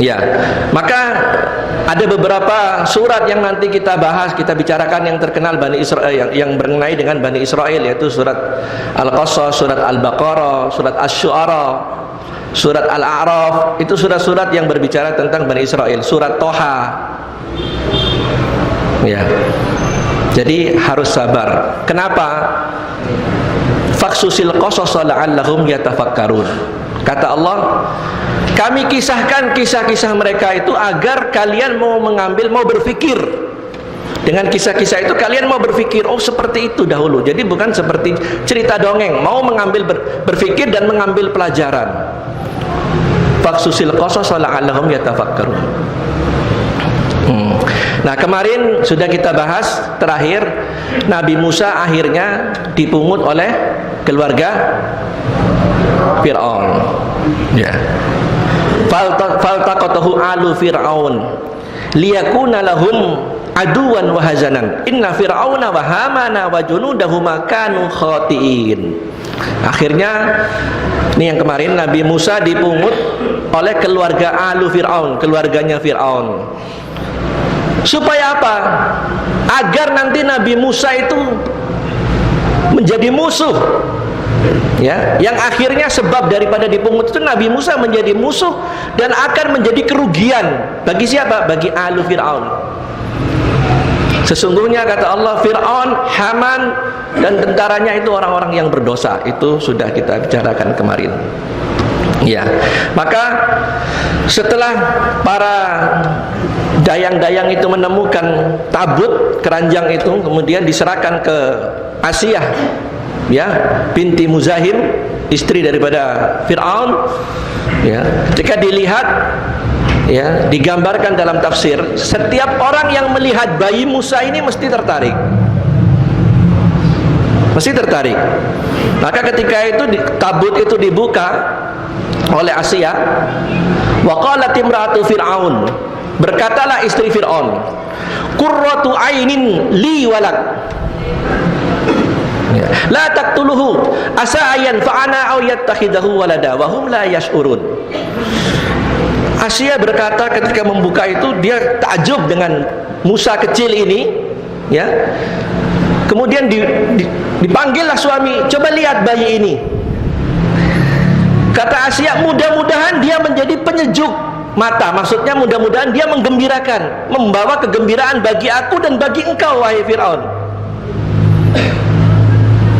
Ya, maka ada beberapa surat yang nanti kita bahas, kita bicarakan yang terkenal Bani Israel, yang berkenai dengan Bani Israel, yaitu surat Al-Qasas, surat Al-Baqarah, surat Asy-Syu'ara, surat Al-A'raf. Itu surat-surat yang berbicara tentang Bani Israel. Surat Toha. Ya. Jadi harus sabar. Kenapa? Faksusil qasasa la'allahum yatafakkarun. Kata Allah, kami kisahkan kisah-kisah mereka itu agar kalian mau mengambil, mau berfikir. Dengan kisah-kisah itu kalian mau berfikir, oh seperti itu dahulu. Jadi bukan seperti cerita dongeng, mau mengambil berfikir dan mengambil pelajaran. Faksusil qasasa la'allahum yatafakkarun. Nah, kemarin sudah kita bahas terakhir, Nabi Musa akhirnya dipungut oleh keluarga Fir'aun. Ya. Faltaqatahu alu Fir'aun liyakuna lahum aduwan wa hazanan inna fir'auna wa hamana wa junudahuma kanu khati'in. Akhirnya ini yang kemarin, Nabi Musa dipungut oleh keluarga alu Fir'aun, keluarganya Fir'aun. Supaya apa? Agar nanti Nabi Musa itu menjadi musuh. Ya, yang akhirnya sebab daripada dipungut itu Nabi Musa menjadi musuh dan akan menjadi kerugian bagi siapa? Bagi alu Fir'aun. Sesungguhnya kata Allah, Fir'aun, Haman dan tentaranya itu orang-orang yang berdosa. Itu sudah kita bicarakan kemarin. Ya, maka setelah para dayang-dayang itu menemukan tabut keranjang itu, kemudian diserahkan ke Asiyah, ya, binti Muzahim, istri daripada Fir'aun. Ya, ketika dilihat, ya, digambarkan dalam tafsir, setiap orang yang melihat bayi Musa ini mesti tertarik. Mesti tertarik. Maka ketika itu tabut itu dibuka oleh Asiyah, wa qalat imra'atu Fir'aun, berkatalah istri Fir'aun, qurratu ainin li walak, la taqtuluhu asa ayanfa'ana aw yattakhidahu walada wa hum la yash'urun. Asiyah berkata ketika membuka itu, dia takjub dengan Musa kecil ini, ya. Kemudian dipanggillah suami, coba lihat bayi ini. Kata Asiyah, mudah-mudahan dia menjadi penyejuk mata, maksudnya mudah-mudahan dia menggembirakan, membawa kegembiraan bagi aku dan bagi engkau, wahai Fir'aun.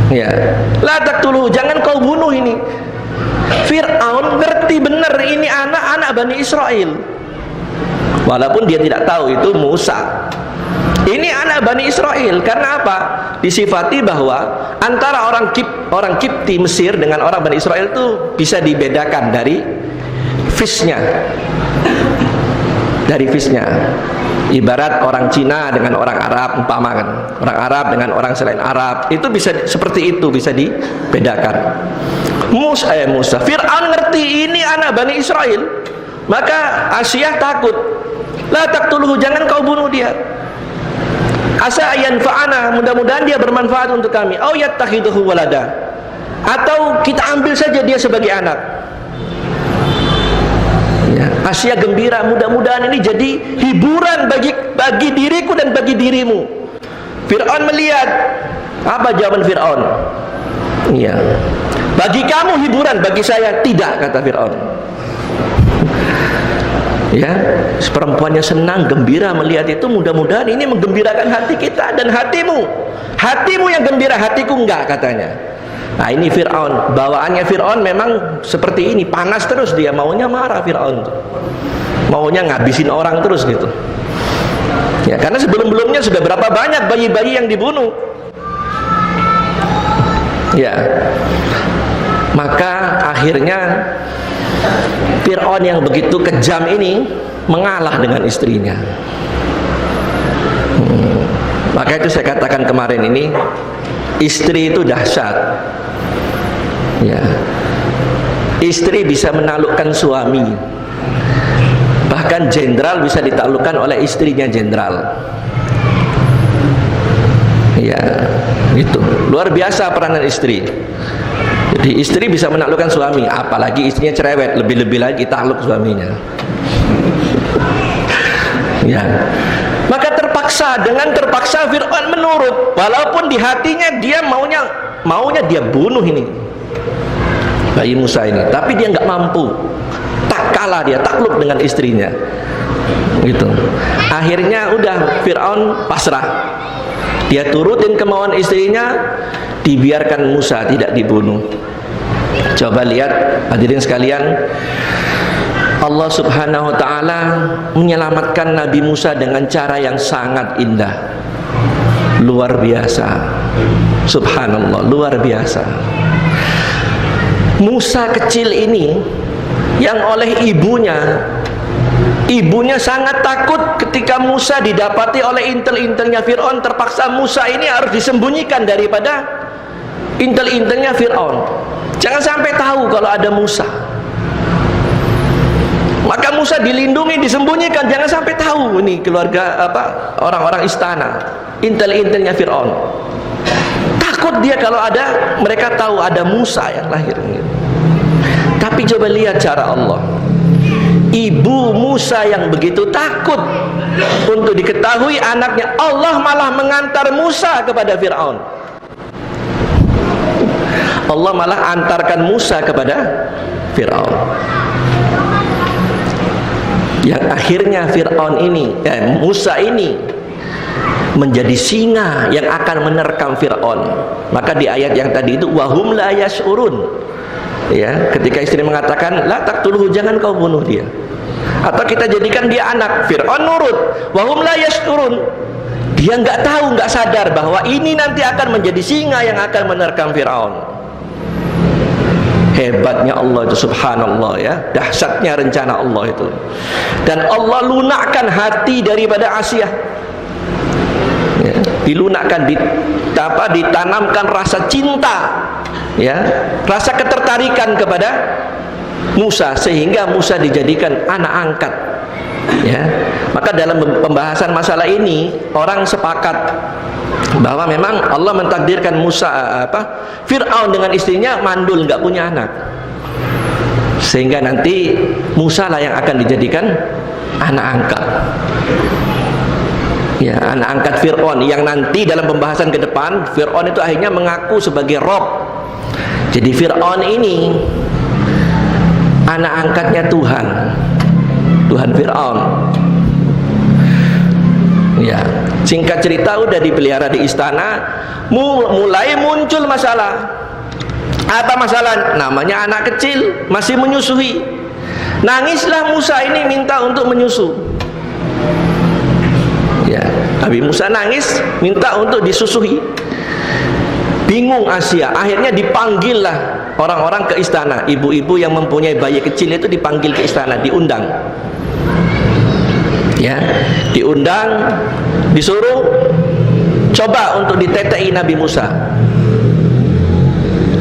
Ya, la taqtuluhu, jangan kau bunuh ini. Fir'aun ngerti benar ini anak-anak Bani Israel, walaupun dia tidak tahu itu Musa. Ini anak Bani Israel. Karena apa? Disifati bahwa antara orang Kipti Mesir dengan orang Bani Israel itu bisa dibedakan dari fisnya. Dari fisnya. Ibarat orang Cina dengan orang Arab, umpamakan. Orang Arab dengan orang selain Arab, itu bisa seperti itu, bisa dibedakan. Musa, Fir'aun ngerti ini anak Bani Israel. Maka Asiyah takut. La taqtuluhu, jangan kau bunuh dia. Asa ayanfa'ana, mudah-mudahan dia bermanfaat untuk kami. Au yattakhiduhu walada, atau kita ambil saja dia sebagai anak. Ya, Asiyah gembira, mudah-mudahan ini jadi hiburan bagi diriku dan bagi dirimu. Fir'aun melihat, apa jawaban Fir'aun? Iya, bagi kamu hiburan, bagi saya tidak, kata Fir'aun. Ya, perempuannya senang, gembira melihat itu, mudah-mudahan ini menggembirakan hati kita dan hatimu yang gembira, hatiku enggak, katanya. Nah, ini Fir'aun, bawaannya Fir'aun memang seperti ini, panas terus dia, maunya marah Fir'aun, maunya ngabisin orang terus gitu. Ya, karena sebelum-belumnya sudah berapa banyak bayi-bayi yang dibunuh. Ya, maka akhirnya Fir'aun yang begitu kejam ini mengalah dengan istrinya. Maka itu saya katakan kemarin ini, istri itu dahsyat. Ya, istri bisa menaklukkan suami. Bahkan jenderal bisa ditaklukkan oleh istrinya jenderal. Ya, itu luar biasa peranan istri. Jadi istri bisa menaklukkan suami, apalagi istrinya cerewet, lebih-lebih lagi takluk suaminya. Ya. Maka dengan terpaksa Fir'aun menurut, walaupun di hatinya dia maunya dia bunuh ini bayi Musa ini, tapi dia nggak mampu. Tak kalah dia, takluk dengan istrinya. Gitu. Akhirnya udah Fir'aun pasrah. Dia turutin kemauan istrinya, dibiarkan Musa tidak dibunuh. Coba lihat hadirin sekalian, Allah Subhanahu wa ta'ala menyelamatkan Nabi Musa dengan cara yang sangat indah, luar biasa. Subhanallah, luar biasa. Musa kecil ini yang oleh ibunya sangat takut ketika Musa didapati oleh intel-intelnya Fir'aun. Terpaksa Musa ini harus disembunyikan daripada intel-intelnya Fir'aun. Jangan sampai tahu kalau ada Musa. Maka Musa dilindungi, disembunyikan, jangan sampai tahu ini keluarga orang-orang istana, intel-intelnya Fir'aun. Takut dia kalau mereka tahu ada Musa yang lahir. Tapi coba lihat cara Allah. Ibu Musa yang begitu takut untuk diketahui anaknya, Allah malah mengantar Musa kepada Fir'aun. Allah malah antarkan Musa kepada Fir'aun. Yang akhirnya Fir'aun ini, Musa ini menjadi singa yang akan menerkam Fir'aun. Maka di ayat yang tadi itu, wahum la yash'urun. Ya, ketika istri mengatakan, la taqtuluhu, jangan kau bunuh dia. Atau kita jadikan dia anak. Fir'aun nurut, wahum la yash'urun. Dia nggak tahu, nggak sadar bahwa ini nanti akan menjadi singa yang akan menerkam Fir'aun. Hebatnya Allah itu, subhanallah ya, dahsyatnya rencana Allah itu. Dan Allah lunakkan hati daripada Asiyah ya, dilunakkan, ditanamkan rasa cinta ya, rasa ketertarikan kepada Musa, sehingga Musa dijadikan anak angkat ya. Maka dalam pembahasan masalah ini orang sepakat bahwa memang Allah mentakdirkan Fir'aun dengan istrinya mandul, nggak punya anak, sehingga nanti Musa lah yang akan dijadikan anak angkat ya, anak angkat Fir'aun, yang nanti dalam pembahasan ke depan Fir'aun itu akhirnya mengaku sebagai Rob. Jadi Fir'aun ini anak angkatnya Tuhan Fir'aun ya. Singkat cerita, udah dipelihara di istana, mulai muncul masalah. Apa masalah? Namanya anak kecil, masih menyusui. Nangislah Musa ini minta untuk menyusu ya. Nabi Musa nangis minta untuk disusui. Bingung Asia, akhirnya dipanggillah orang-orang ke istana. Ibu-ibu yang mempunyai bayi kecil itu dipanggil ke istana, diundang ya, diundang, disuruh coba untuk ditetei Nabi Musa.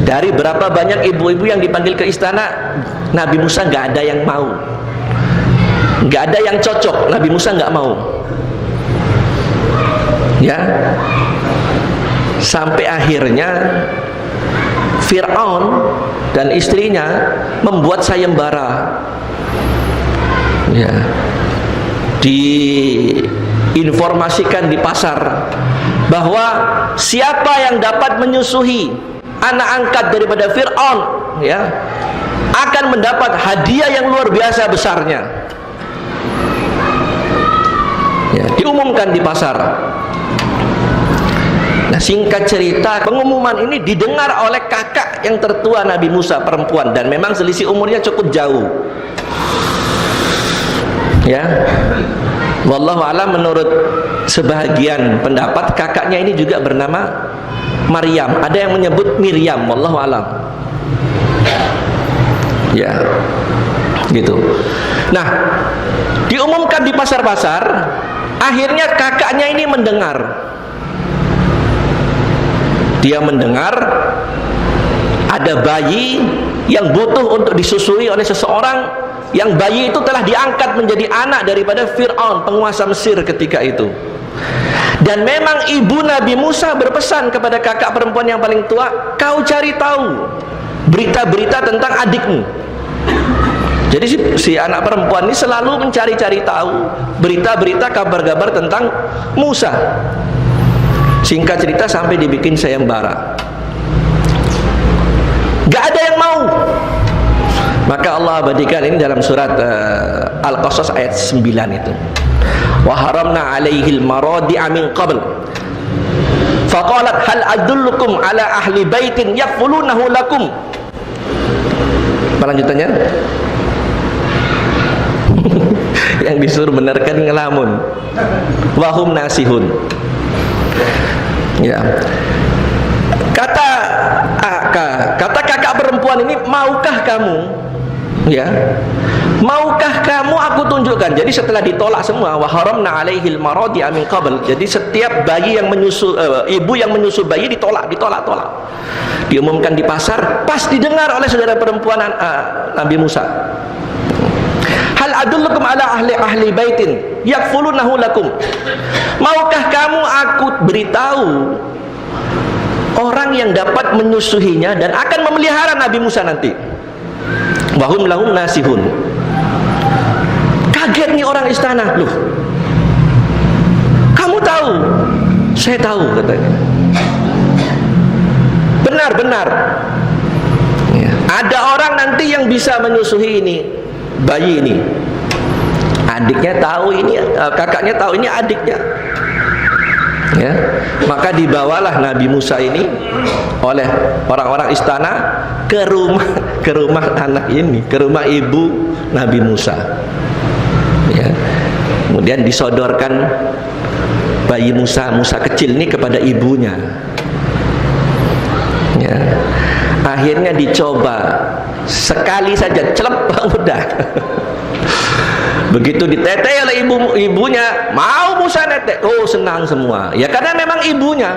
Dari berapa banyak ibu-ibu yang dipanggil ke istana, Nabi Musa nggak ada yang mau, nggak ada yang cocok. Nabi Musa nggak mau ya. Sampai akhirnya Fir'aun dan istrinya membuat sayembara ya, diinformasikan di pasar bahwa siapa yang dapat menyusui anak angkat daripada Fir'aun ya, akan mendapat hadiah yang luar biasa besarnya ya, diumumkan di pasar. Nah, singkat cerita, pengumuman ini didengar oleh kakak yang tertua Nabi Musa, perempuan, dan memang selisih umurnya cukup jauh ya. Wallahu a'lam, menurut sebahagian pendapat kakaknya ini juga bernama Maryam, ada yang menyebut Miriam, wallahu a'lam ya, gitu. Nah, diumumkan di pasar-pasar, akhirnya kakaknya ini mendengar. Dia mendengar ada bayi yang butuh untuk disusui oleh seseorang, yang bayi itu telah diangkat menjadi anak daripada Fir'aun, penguasa Mesir ketika itu. Dan memang ibu Nabi Musa berpesan kepada kakak perempuan yang paling tua, kau cari tahu berita-berita tentang adikmu Jadi si anak perempuan ini selalu mencari-cari tahu berita-berita, kabar-kabar tentang Musa. Singkat cerita sampai dibikin sayembara, gak ada yang mau. Maka Allah abadikan ini dalam surat Al-Qasas ayat 9 itu. Wa haramna 'alaihil maradi'a min qabl faqalat hal adullukum ala ahli baitin yakfulunahu lakum. Lanjutannya yang disuruh benarkan ngelamun, wahum nasihun. Ya, kata kakak perempuan ini, maukah kamu, ya, maukah kamu aku tunjukkan? Jadi setelah ditolak semua, wa haramna 'alaihil maradi'a min qabl. Jadi setiap bayi yang menyusu, ibu yang menyusu bayi ditolak. Diumumkan di pasar, pas didengar oleh saudara perempuan Nabi Musa. Hal adullukum ala ahli baitin yakfulunahu lakum. Maukah kamu aku beritahu orang yang dapat menyusuinya dan akan memelihara Nabi Musa nanti? Wahum lahum nasihun. Kaget nih orang istana. Loh, kamu tahu? Saya tahu, katanya. Benar. Ya. Ada orang nanti yang bisa menyusui ini bayi ini. Adiknya tahu ini, kakaknya tahu ini adiknya. Ya, maka dibawalah Nabi Musa ini oleh orang-orang istana ke rumah anak ini, ke rumah ibu Nabi Musa. Ya. Kemudian disodorkan bayi Musa kecil ini kepada ibunya. Ya. Akhirnya dicoba sekali saja, celep, udah. Begitu diteteh oleh ibunya, mau Musa netek, oh senang semua. Ya karena memang ibunya.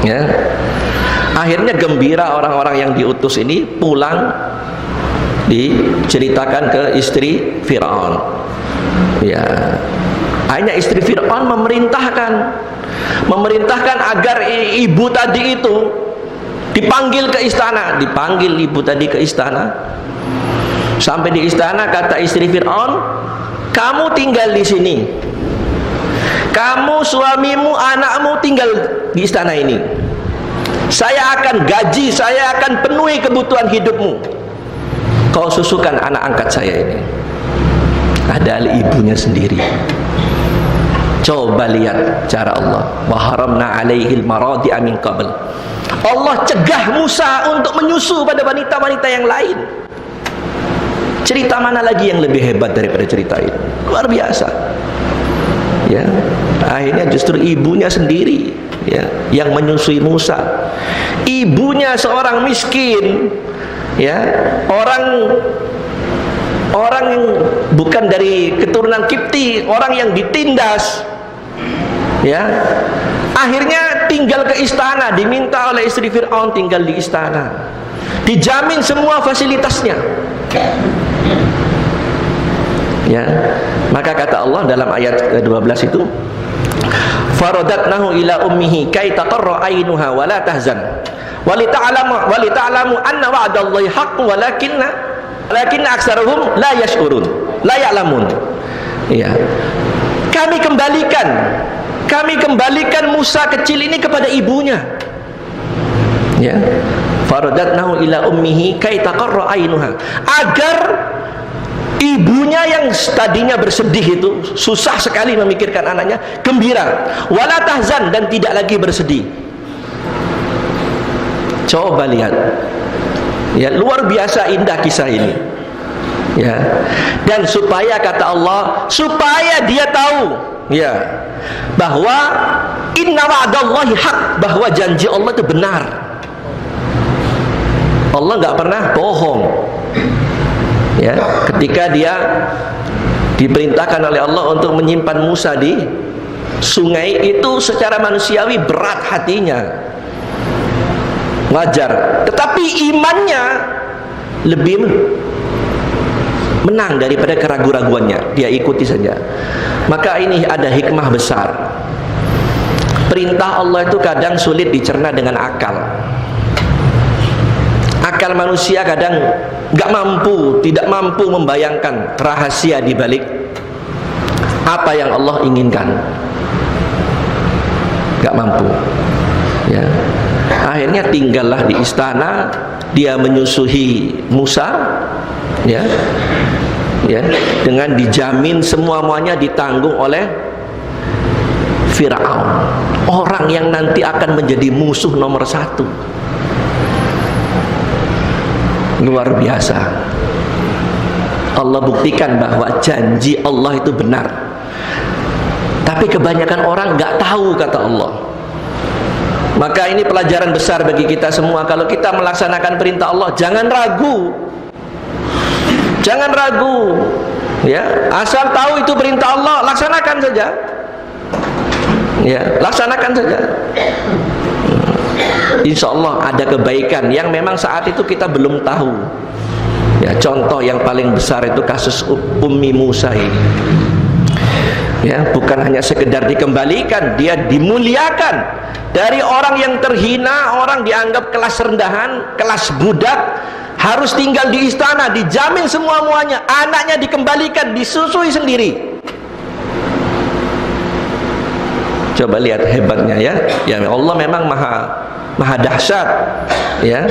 Ya. Akhirnya gembira orang-orang yang diutus ini, pulang diceritakan ke istri Fir'aun. Ya. Hanya istri Fir'aun memerintahkan agar ibu tadi itu dipanggil ke istana. Dipanggil ibu tadi ke istana. Sampai di istana, kata istri Fir'aun, kamu tinggal di sini, kamu, suamimu, anakmu tinggal di istana ini. Saya akan gaji, saya akan penuhi kebutuhan hidupmu. Kau susukan anak angkat saya ini. Ada ibunya sendiri. Coba lihat cara Allah. Wa haramna 'alaihil maradi'a min qabl. Allah cegah Musa untuk menyusu pada wanita-wanita yang lain. Cerita mana lagi yang lebih hebat daripada cerita ini? Luar biasa. Ya, akhirnya justru ibunya sendiri, ya, yang menyusui Musa. Ibunya seorang miskin, ya, orang yang bukan dari keturunan Kipti, orang yang ditindas. Ya, akhirnya tinggal ke istana, diminta oleh istri Fir'aun tinggal di istana, dijamin semua fasilitasnya. Ya, maka kata Allah dalam ayat ke-12 itu, faradatnahu ila ummihi kay taqarra ainuha wa la tahzan wa li ta'lamu anna wa'dallahi haqqun walakinna aktsaruhum la yash'urun la ya'lamun. Ya, kami kembalikan Musa kecil ini kepada ibunya. Ya, faradatnahu ila ummihi kay taqarra ainuha, agar ibunya yang tadinya bersedih itu, susah sekali memikirkan anaknya, gembira, wala tahzan, dan tidak lagi bersedih. Coba lihat, ya, luar biasa indah kisah ini. Ya, dan supaya kata Allah, supaya dia tahu, ya, bahwa inna wa'dallahi haq, bahwa janji Allah itu benar. Allah nggak pernah bohong. Ya, ketika dia diperintahkan oleh Allah untuk menyimpan Musa di sungai, itu secara manusiawi berat hatinya, wajar, tetapi imannya lebih menang daripada keraguan-raguannya. Dia ikuti saja. Maka ini ada hikmah besar. perintah Allah itu kadang sulit dicerna dengan akal. Akal manusia kadang tidak mampu membayangkan rahasia di balik apa yang Allah inginkan. Gak mampu. Ya. Akhirnya tinggallah di istana, dia menyusui Musa, ya, dengan dijamin semuanya ditanggung oleh Fir'aun, orang yang nanti akan menjadi musuh nomor 1. Luar biasa. Allah buktikan bahwa janji Allah itu benar. Tapi kebanyakan orang nggak tahu kata Allah. Maka ini pelajaran besar bagi kita semua. Kalau kita melaksanakan perintah Allah, jangan ragu. Jangan ragu. Ya, asal tahu itu perintah Allah, laksanakan saja. Ya, laksanakan saja. Insya Allah ada kebaikan yang memang saat itu kita belum tahu. Ya, contoh yang paling besar itu kasus Ummi Musa ini. Ya, bukan hanya sekedar dikembalikan, dia dimuliakan. Dari orang yang terhina, orang dianggap kelas rendahan, kelas budak, harus tinggal di istana, dijamin semua-muanya. Anaknya dikembalikan, disusui sendiri. Coba lihat hebatnya ya. Ya, Allah memang maha dahsyat. Ya,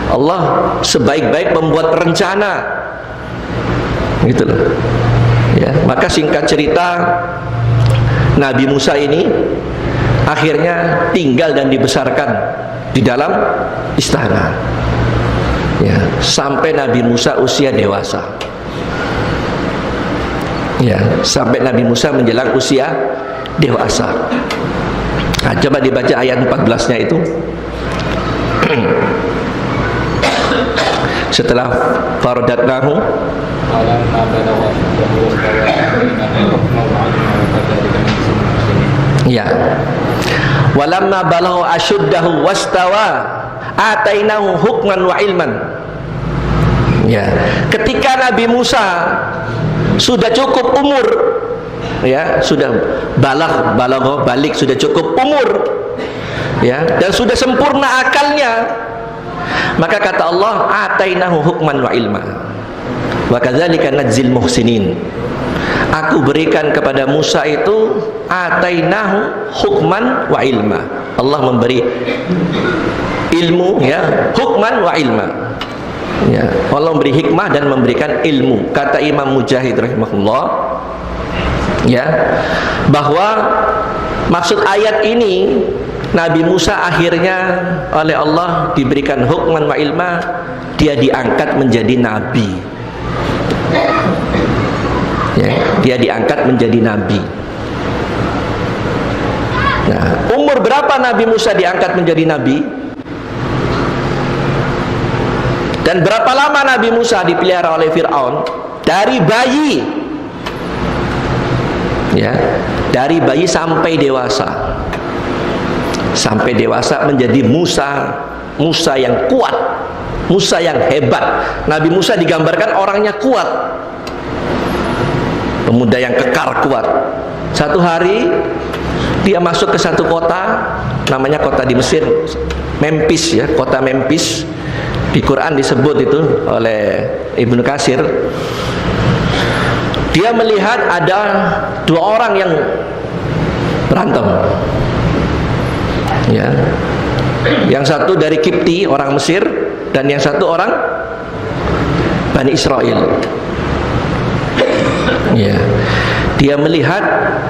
Allah sebaik-baik membuat rencana. Gitu loh. Ya, maka singkat cerita, Nabi Musa ini akhirnya tinggal dan dibesarkan di dalam istana. Ya, sampai Nabi Musa usia dewasa. Ya, sampai Nabi Musa menjelang usia dewasa. Nah, coba dibaca ayat 14-nya itu. Setelah faradatnahu ya, walamma balagha ashuddahu wastawa atainahu hukman wa ilman. Ya, ketika Nabi Musa sudah cukup umur, ya, sudah balik, sudah cukup umur, ya, dan sudah sempurna akalnya, maka kata Allah, atainahu hukman wa ilma wa kadzalika najzil muhsinin. Aku berikan kepada Musa itu atainahu hukman wa ilma. Allah memberi ilmu, ya, hukman wa ilma. Ya, Allah memberi hikmah dan memberikan ilmu. Kata Imam Mujahid rahimahullah, ya, bahwa maksud ayat ini Nabi Musa akhirnya oleh Allah diberikan hukman wa ilma, dia diangkat menjadi nabi. Ya, dia diangkat menjadi nabi. Nah, umur berapa Nabi Musa diangkat menjadi nabi? Dan berapa lama Nabi Musa dipelihara oleh Fir'aun? Dari bayi, ya, dari bayi sampai dewasa. Sampai dewasa menjadi Musa yang kuat, Musa yang hebat. Nabi Musa digambarkan orangnya kuat, pemuda yang kekar kuat. Satu hari dia masuk ke satu kota, namanya kota di Mesir, Memphis, ya, kota Memphis. Di Quran disebut itu oleh Ibnu Katsir. Dia melihat ada 2 orang yang berantem. Ya, yang satu dari Kipti, orang Mesir, dan yang satu orang Bani Israel. Ya, dia melihat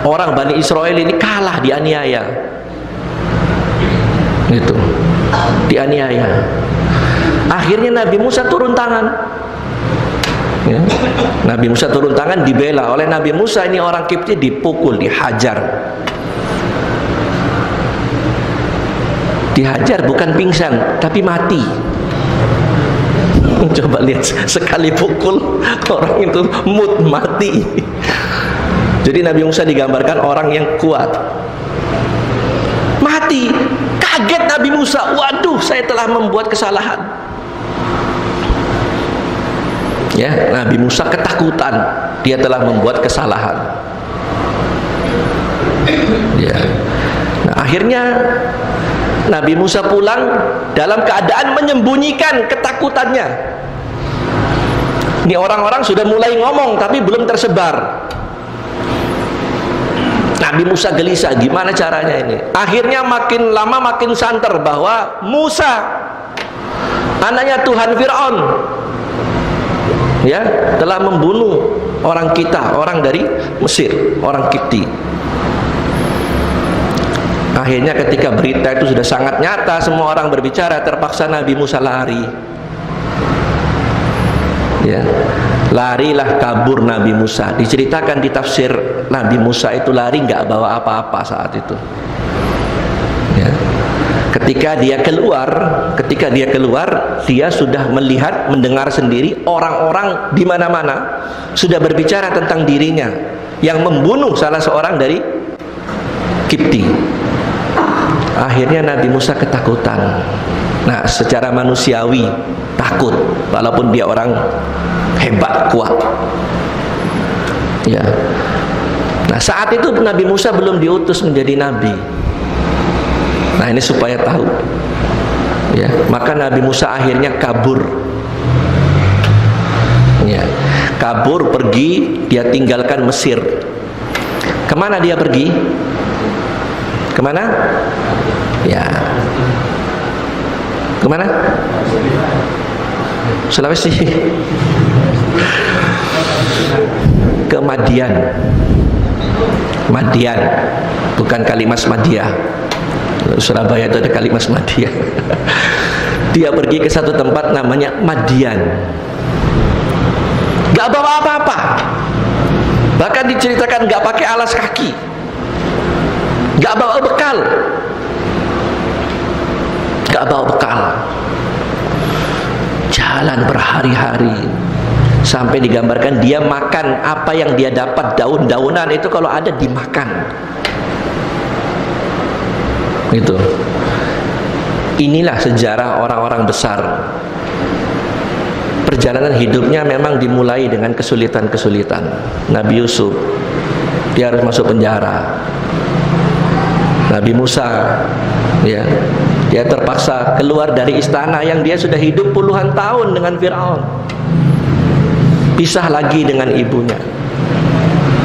orang Bani Israel ini kalah, dianiaya, gitu, dianiaya. Akhirnya Nabi Musa turun tangan. Ya, Nabi Musa turun tangan, dibela oleh Nabi Musa. Ini orang Kipti dipukul, dihajar. Dihajar bukan pingsan, tapi mati. Coba lihat, sekali pukul orang itu mati. Jadi Nabi Musa digambarkan orang yang kuat, mati. Kaget Nabi Musa, waduh, saya telah membuat kesalahan. Ya, Nabi Musa ketakutan, dia telah membuat kesalahan. Ya, Nah, akhirnya Nabi Musa pulang dalam keadaan menyembunyikan ketakutannya. Ini orang-orang sudah mulai ngomong tapi belum tersebar. Nabi Musa gelisah, gimana caranya ini? Akhirnya makin lama makin santer bahwa Musa anaknya Tuhan Fir'aun, ya, telah membunuh orang kita, orang dari Mesir, orang Kipti. Akhirnya ketika berita itu sudah sangat nyata, semua orang berbicara, terpaksa Nabi Musa lari. Ya, larilah, kabur Nabi Musa. Diceritakan di tafsir, Nabi Musa itu lari nggak bawa apa-apa saat itu. Ya. Ketika dia keluar, dia sudah melihat, mendengar sendiri orang-orang di mana-mana sudah berbicara tentang dirinya yang membunuh salah seorang dari Kipti. Akhirnya Nabi Musa ketakutan. Nah, secara manusiawi takut, walaupun dia orang hebat, kuat. Ya. Nah, saat itu Nabi Musa belum diutus menjadi nabi. Nah, ini supaya tahu. Ya, maka Nabi Musa akhirnya kabur. Ya, kabur, pergi, dia tinggalkan Mesir. Kemana dia pergi? Kemana? Ya, kemana? Sulawesi. Ke Madian. Madian, bukan Kalimas Madia. Surabaya itu ada Kalimas Madia. Dia pergi ke satu tempat namanya Madian. Gak bawa apa-apa. Bahkan diceritakan gak pakai alas kaki, gak bawa bekal. Gak bawa bekal. Jalan berhari-hari, sampai digambarkan dia makan apa yang dia dapat, daun-daunan itu kalau ada dimakan. Itu. Inilah sejarah orang-orang besar. Perjalanan hidupnya memang dimulai dengan kesulitan-kesulitan. Nabi Yusuf, dia harus masuk penjara. Nabi Musa, ya, dia terpaksa keluar dari istana yang dia sudah hidup puluhan tahun dengan Fir'aun. Pisah lagi dengan ibunya.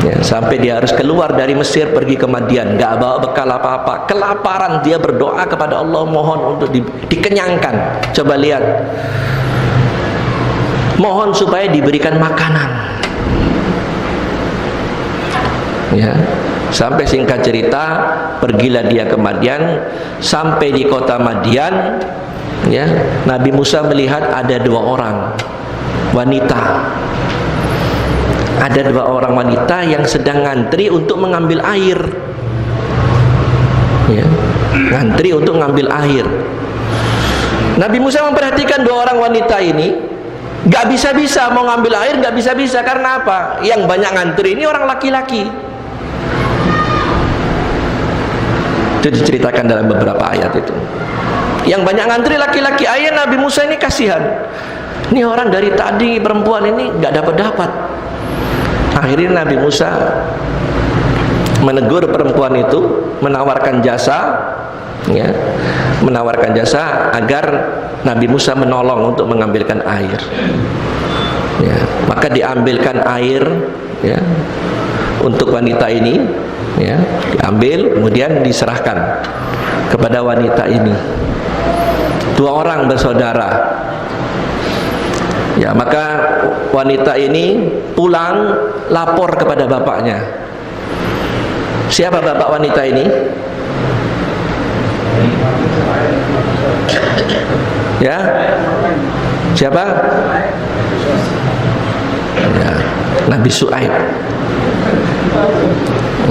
Ya, sampai dia harus keluar dari Mesir pergi ke Madian, gak bawa bekal apa-apa, kelaparan. Dia berdoa kepada Allah, mohon untuk dikenyangkan. Coba lihat, mohon supaya diberikan makanan. Ya, sampai singkat cerita, pergilah dia ke Madian. Sampai di kota Madian, ya, Nabi Musa melihat ada dua orang wanita. Ada dua orang wanita yang sedang ngantri untuk mengambil air. Ya, ngantri untuk mengambil air. Nabi Musa memperhatikan dua orang wanita ini, gak bisa-bisa mau ngambil air, gak bisa-bisa. Karena apa? Yang banyak ngantri ini orang laki-laki. Itu diceritakan dalam beberapa ayat itu. Yang banyak ngantri laki-laki. Ayat Nabi Musa ini kasihan. Ini orang dari tadi perempuan ini gak dapat-dapat. Akhirnya Nabi Musa menegur perempuan itu, menawarkan jasa, ya, menawarkan jasa agar Nabi Musa menolong untuk mengambilkan air. Ya, maka diambilkan air, ya, untuk wanita ini, ya, diambil, kemudian diserahkan kepada wanita ini. Dua orang bersaudara. Ya, maka wanita ini pulang lapor kepada bapaknya. Siapa bapak wanita ini? Ya, siapa? Ya, Nabi Syuaib.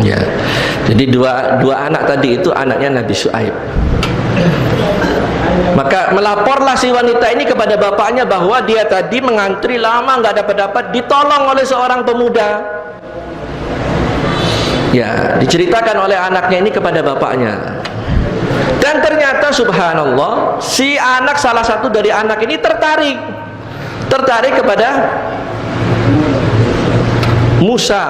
Ya, jadi dua anak tadi itu anaknya Nabi Syuaib. Maka melaporlah si wanita ini kepada bapaknya bahwa dia tadi mengantri lama nggak dapat-dapat, ditolong oleh seorang pemuda. Ya, diceritakan oleh anaknya ini kepada bapaknya. Dan ternyata subhanallah, si anak, salah satu dari anak ini tertarik kepada Musa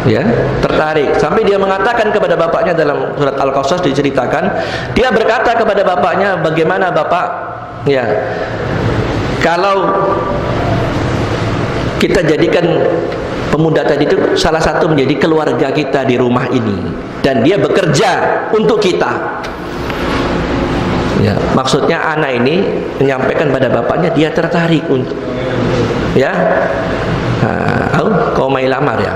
ya tertarik sampai dia mengatakan kepada bapaknya, dalam surat Al-Qasas diceritakan, dia berkata kepada bapaknya, bagaimana bapak ya kalau kita jadikan pemuda tadi itu salah satu menjadi keluarga kita di rumah ini dan dia bekerja untuk kita. Ya, maksudnya anak ini menyampaikan pada bapaknya dia tertarik untuk ya. Kau mau lamar ya?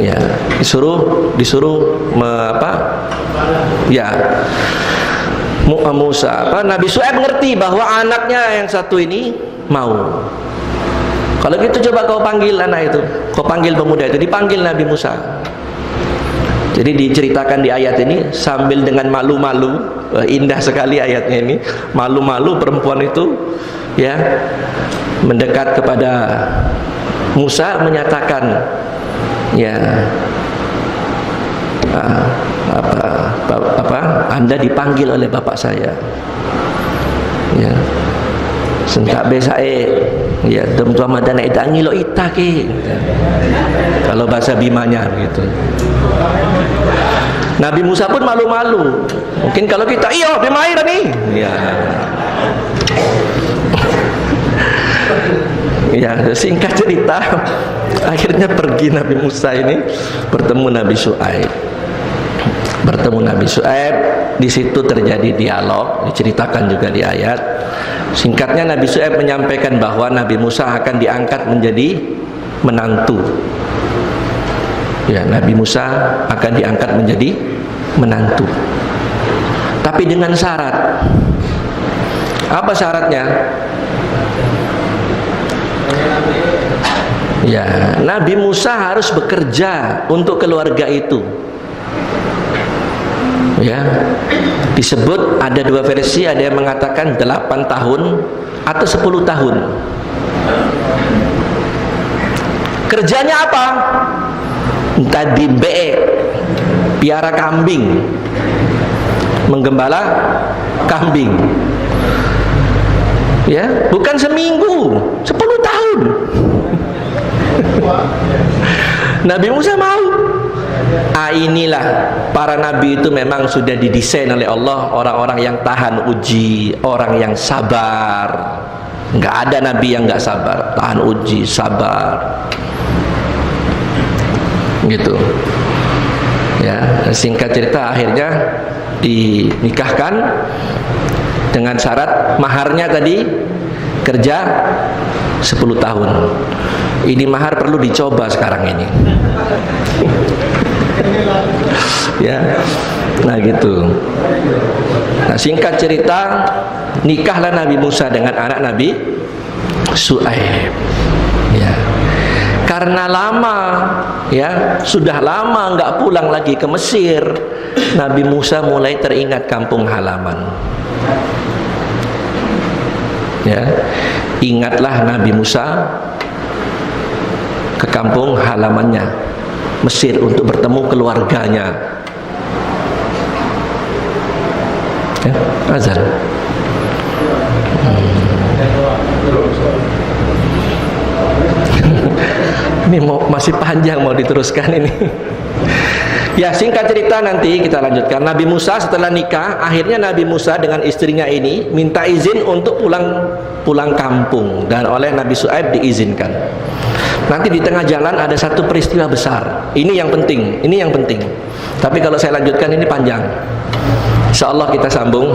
Ya, disuruh ya Musa Nabi Syuaib mengerti bahwa anaknya yang satu ini mau. Kalau gitu coba kau panggil anak itu, kau panggil pemuda itu. Dipanggil Nabi Musa. Jadi diceritakan di ayat ini sambil dengan malu-malu, indah sekali ayatnya ini. Malu-malu perempuan itu ya mendekat kepada Musa menyatakan ya Anda dipanggil oleh bapak saya ya sentak besae ya tua madana idangi lo itake kalau bahasa Bimanya gitu. Nabi Musa pun malu-malu. Mungkin kalau kita iya bemair nih ya ya, singkat cerita akhirnya pergi Nabi Musa ini bertemu Nabi Syuaib. Di situ terjadi dialog, diceritakan juga di ayat. Singkatnya Nabi Syuaib menyampaikan bahwa Nabi Musa akan diangkat menjadi menantu. Ya, Nabi Musa akan diangkat menjadi menantu. Tapi dengan syarat. Apa syaratnya? Ya, Nabi Musa harus bekerja untuk keluarga itu. Ya, disebut ada dua versi, ada yang mengatakan 8 tahun atau 10 tahun. Kerjanya apa? Entah di piara kambing, menggembala kambing. Ya, bukan seminggu, 10 tahun. Nabi Musa mau. Inilah para nabi itu memang sudah didesain oleh Allah, orang-orang yang tahan uji, orang yang sabar. Nggak ada nabi yang nggak sabar, tahan uji, sabar. Gitu. Ya, singkat cerita akhirnya dinikahkan dengan syarat maharnya tadi kerja 10 tahun. Ini mahar perlu dicoba sekarang ini. Ya, nah gitu. Nah, singkat cerita, nikahlah Nabi Musa dengan anak Nabi Syuaib. Ya, karena lama, ya sudah lama nggak pulang lagi ke Mesir, Nabi Musa mulai teringat kampung halaman. Ya, ingatlah Nabi Musa ke kampung halamannya Mesir untuk bertemu keluarganya. Ya, azan. Ini masih panjang mau diteruskan ini. Ya, singkat cerita nanti kita lanjutkan. Nabi Musa setelah nikah, akhirnya Nabi Musa dengan istrinya ini minta izin untuk pulang kampung, dan oleh Nabi Syuaib diizinkan. Nanti di tengah jalan ada satu peristiwa besar. Ini yang penting. Tapi kalau saya lanjutkan ini panjang. Insyaallah kita sambung